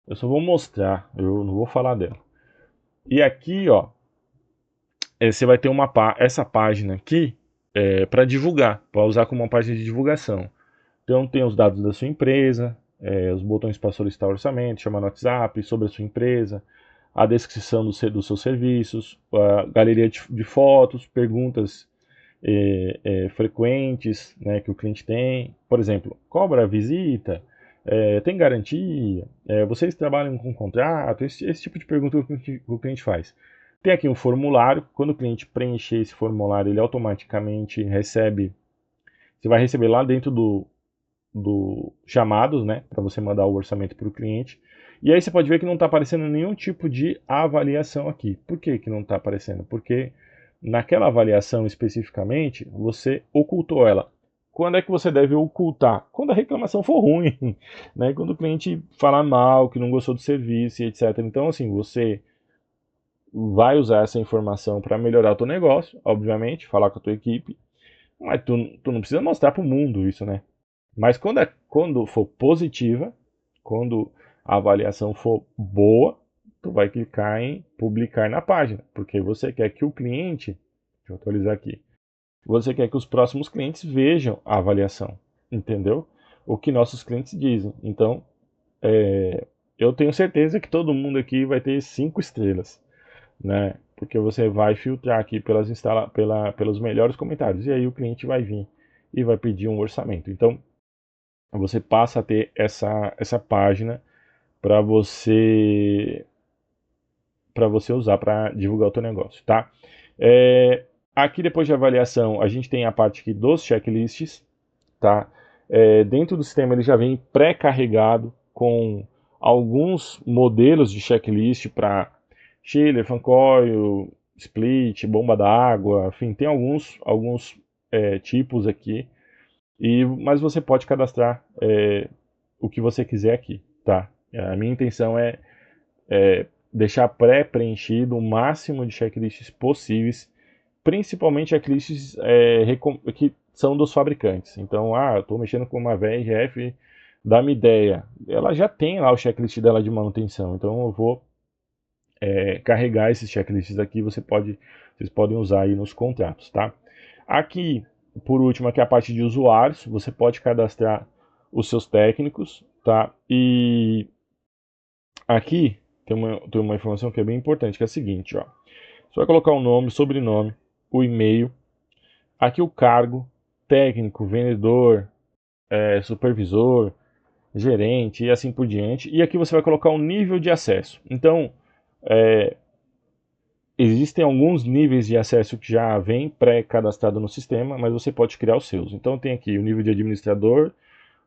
eu só vou mostrar, eu não vou falar dela. E aqui ó, você vai ter essa página aqui para divulgar, para usar como uma página de divulgação. Então tem os dados da sua empresa, os botões para solicitar orçamento, chamar no WhatsApp, sobre a sua empresa, a descrição dos seus serviços, a galeria de fotos, perguntas frequentes, né, que o cliente tem. Por exemplo, cobra a visita, tem garantia, vocês trabalham com contrato, esse tipo de pergunta que o cliente faz. Tem aqui um formulário, quando o cliente preencher esse formulário, ele automaticamente recebe, você vai receber lá dentro do chamados, né, para você mandar o orçamento para o cliente. E aí você pode ver que não está aparecendo nenhum tipo de avaliação aqui. Por que não está aparecendo? Porque naquela avaliação especificamente, você ocultou ela. Quando é que você deve ocultar? Quando a reclamação for ruim, né? Quando o cliente falar mal, que não gostou do serviço, etc. Então, assim, você vai usar essa informação para melhorar o teu negócio, obviamente, falar com a tua equipe, mas tu não precisa mostrar para o mundo isso, né? Mas quando for positiva, quando a avaliação for boa, tu vai clicar em publicar na página, porque você quer que o cliente, deixa eu atualizar aqui, você quer que os próximos clientes vejam a avaliação, entendeu? O que nossos clientes dizem. Então, eu tenho certeza que todo mundo aqui vai ter 5 estrelas, né? Porque você vai filtrar aqui pelos melhores comentários, e aí o cliente vai vir e vai pedir um orçamento. Então, você passa a ter essa página para você usar para divulgar o teu negócio, tá? Aqui depois de avaliação a gente tem a parte aqui dos checklists, tá? Dentro do sistema ele já vem pré-carregado com alguns modelos de checklist para chiller, fan coil, split, bomba d'água, enfim, tem alguns tipos aqui. Mas você pode cadastrar o que você quiser aqui, tá? A minha intenção é deixar pré-preenchido o máximo de checklists possíveis, principalmente checklists que são dos fabricantes. Então, eu estou mexendo com uma VRF da Midea, ela já tem lá o checklist dela de manutenção, então eu vou carregar esses checklists aqui, vocês podem usar aí nos contratos, tá? Aqui por último, aqui a parte de usuários, você pode cadastrar os seus técnicos, tá? E aqui tem uma informação que é bem importante, que é a seguinte, ó. Você vai colocar o nome, sobrenome, o e-mail, aqui o cargo, técnico, vendedor, supervisor, gerente e assim por diante. E aqui você vai colocar o nível de acesso. Então, existem alguns níveis de acesso que já vem pré-cadastrado no sistema, mas você pode criar os seus. Então tem aqui o nível de administrador,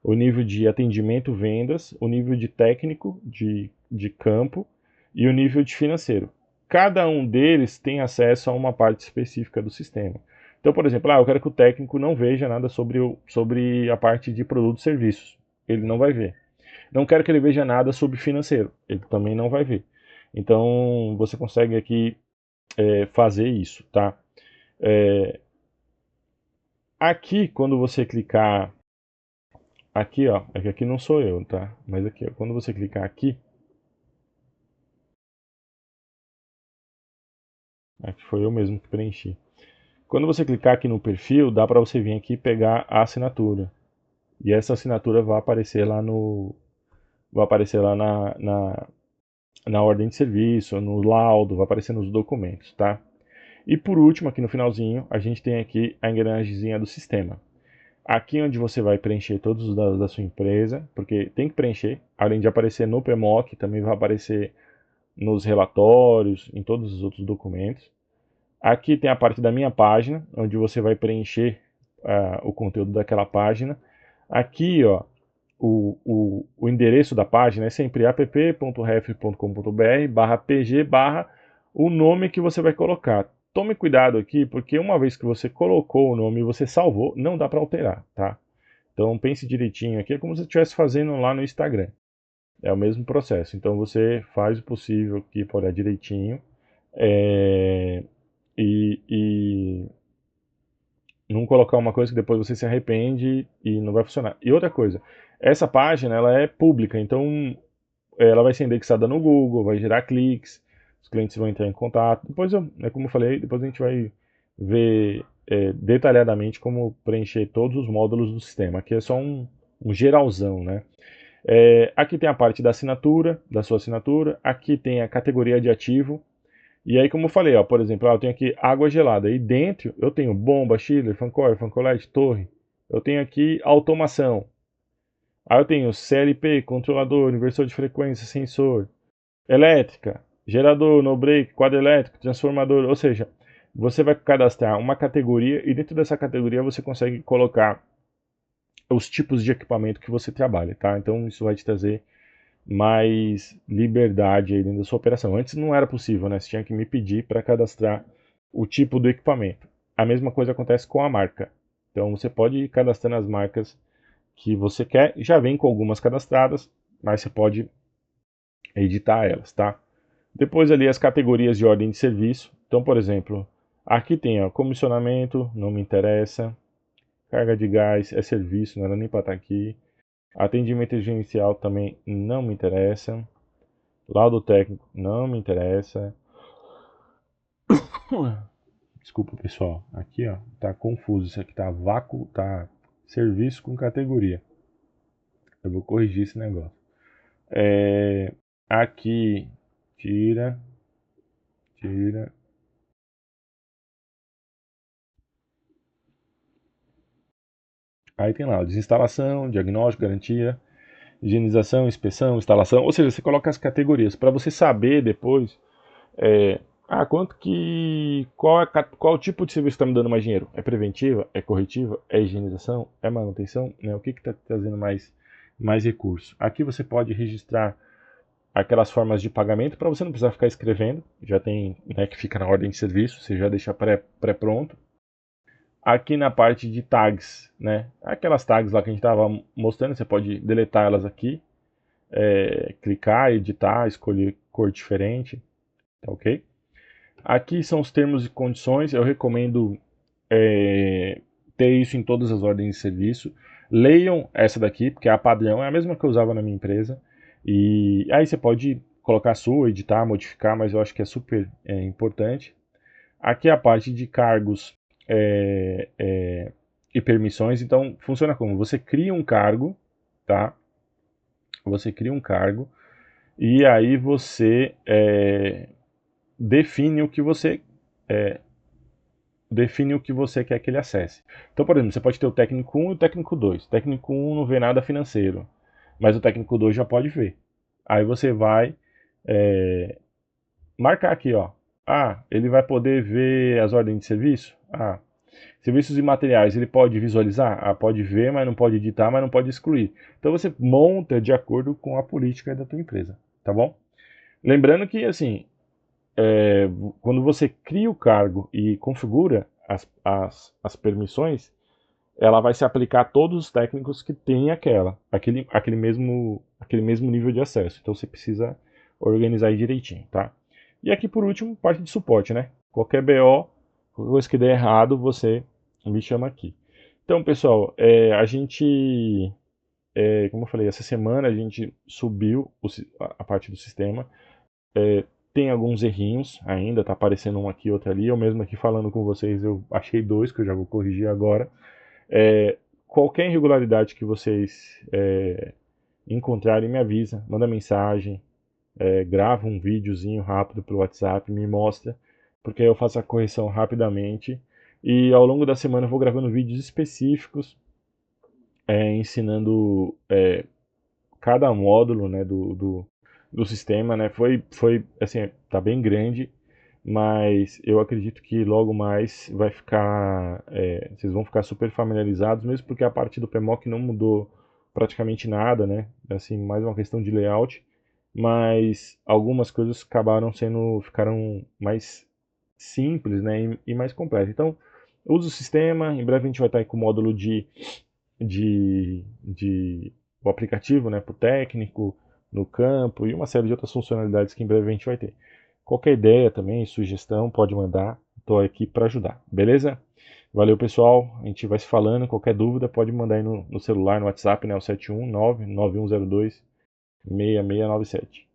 o nível de atendimento, vendas, o nível de técnico de campo e o nível de financeiro. Cada um deles tem acesso a uma parte específica do sistema. Então, por exemplo, eu quero que o técnico não veja nada sobre a parte de produtos e serviços. Ele não vai ver. Não quero que ele veja nada sobre financeiro. Ele também não vai ver. Então, você consegue aqui fazer isso, tá? Aqui, quando você clicar aqui, ó, é que aqui não sou eu, tá? Mas aqui, ó, quando você clicar aqui, aqui foi eu mesmo que preenchi. Quando você clicar aqui no perfil, dá para você vir aqui e pegar a assinatura. E essa assinatura vai aparecer lá na ordem de serviço, no laudo, vai aparecer nos documentos, tá? E por último, aqui no finalzinho, a gente tem aqui a engrenagemzinha do sistema. Aqui onde você vai preencher todos os dados da sua empresa, porque tem que preencher, além de aparecer no PMOC, também vai aparecer nos relatórios, em todos os outros documentos. Aqui tem a parte da minha página, onde você vai preencher o conteúdo daquela página. Aqui, ó, o endereço da página é sempre app.ref.com.br/pg/ o nome que você vai colocar. Tome cuidado aqui, porque uma vez que você colocou o nome e você salvou, não dá para alterar, tá? Então pense direitinho aqui, é como se você estivesse fazendo lá no Instagram. É o mesmo processo. Então você faz o possível aqui para olhar direitinho e não colocar uma coisa que depois você se arrepende e não vai funcionar. E outra coisa, essa página ela é pública, então ela vai ser indexada no Google, vai gerar cliques, os clientes vão entrar em contato. Depois, como eu falei, depois a gente vai ver detalhadamente como preencher todos os módulos do sistema. Aqui é só um geralzão, né? Aqui tem a parte da assinatura, da sua assinatura. Aqui tem a categoria de ativo. E aí, como eu falei, ó, por exemplo, eu tenho aqui água gelada. E dentro eu tenho bomba, chiller, fancore, fancolete, torre. Eu tenho aqui automação. Aí eu tenho CLP, controlador, inversor de frequência, sensor, elétrica, gerador, no break, quadro elétrico, transformador. Ou seja, você vai cadastrar uma categoria e dentro dessa categoria você consegue colocar os tipos de equipamento que você trabalha, tá? Então isso vai te trazer mais liberdade aí dentro da sua operação. Antes não era possível, né? Você tinha que me pedir para cadastrar o tipo do equipamento. A mesma coisa acontece com a marca. Então você pode ir cadastrando as marcas que você quer, já vem com algumas cadastradas, mas você pode editar elas, tá? Depois ali as categorias de ordem de serviço. Então, por exemplo, aqui tem ó, comissionamento, não me interessa. Carga de gás é serviço, não era nem para estar aqui. Atendimento emergencial também não me interessa. Laudo técnico não me interessa. Desculpa, pessoal. Aqui, ó, tá confuso. Isso aqui tá vácuo, tá serviço com categoria. Eu vou corrigir esse negócio. Aqui, tira. Aí tem lá, desinstalação, diagnóstico, garantia, higienização, inspeção, instalação. Ou seja, você coloca as categorias para você saber depois qual o tipo de serviço que está me dando mais dinheiro? É preventiva? É corretiva? É higienização? É manutenção? Né? O que está trazendo mais recurso? Aqui você pode registrar aquelas formas de pagamento para você não precisar ficar escrevendo. Já tem, né, que fica na ordem de serviço, você já deixa pré-pronto. Aqui na parte de tags, né? Aquelas tags lá que a gente estava mostrando, você pode deletar elas aqui, clicar, editar, escolher cor diferente, tá ok? Aqui são os termos e condições. Eu recomendo ter isso em todas as ordens de serviço. Leiam essa daqui, porque é a padrão, é a mesma que eu usava na minha empresa. E aí você pode colocar a sua, editar, modificar, mas eu acho que é super importante. Aqui é a parte de cargos e permissões. Então, funciona como? Você cria um cargo, tá? Você cria um cargo e aí você define o que você quer que ele acesse. Então, por exemplo, você pode ter o técnico 1 e o técnico 2. O técnico 1 não vê nada financeiro, mas o técnico 2 já pode ver. Aí você vai marcar aqui, ó. Ah, ele vai poder ver as ordens de serviço? Ah, serviços e materiais, ele pode visualizar? Ah, pode ver, mas não pode editar, mas não pode excluir. Então você monta de acordo com a política da tua empresa, tá bom? Lembrando que, assim, quando você cria o cargo e configura as permissões, ela vai se aplicar a todos os técnicos que têm aquele mesmo nível de acesso. Então você precisa organizar aí direitinho, tá? E aqui por último, parte de suporte, né? Qualquer BO, qualquer coisa que der errado, você me chama aqui. Então, pessoal, como eu falei, essa semana a gente subiu a parte do sistema. Tem alguns errinhos ainda, tá aparecendo um aqui, outro ali. Eu mesmo aqui falando com vocês, eu achei 2 que eu já vou corrigir agora. Qualquer irregularidade que vocês encontrarem, me avisa, manda mensagem, grava um videozinho rápido pelo WhatsApp, me mostra, porque aí eu faço a correção rapidamente. E ao longo da semana eu vou gravando vídeos específicos, ensinando cada módulo, né, do sistema, né? Foi assim, tá bem grande, mas eu acredito que logo mais vai ficar, vocês vão ficar super familiarizados, mesmo porque a parte do PMOC não mudou praticamente nada, né? Assim, mais uma questão de layout, mas algumas coisas ficaram mais simples, né? E mais completas. Então, use o sistema. Em breve a gente vai estar aí com o módulo de o aplicativo, né, para o técnico, no campo e uma série de outras funcionalidades que em breve a gente vai ter. Qualquer ideia também, sugestão, pode mandar. Estou aqui para ajudar, beleza? Valeu, pessoal. A gente vai se falando. Qualquer dúvida, pode mandar aí no celular, no WhatsApp, né? O 719-9102-6697.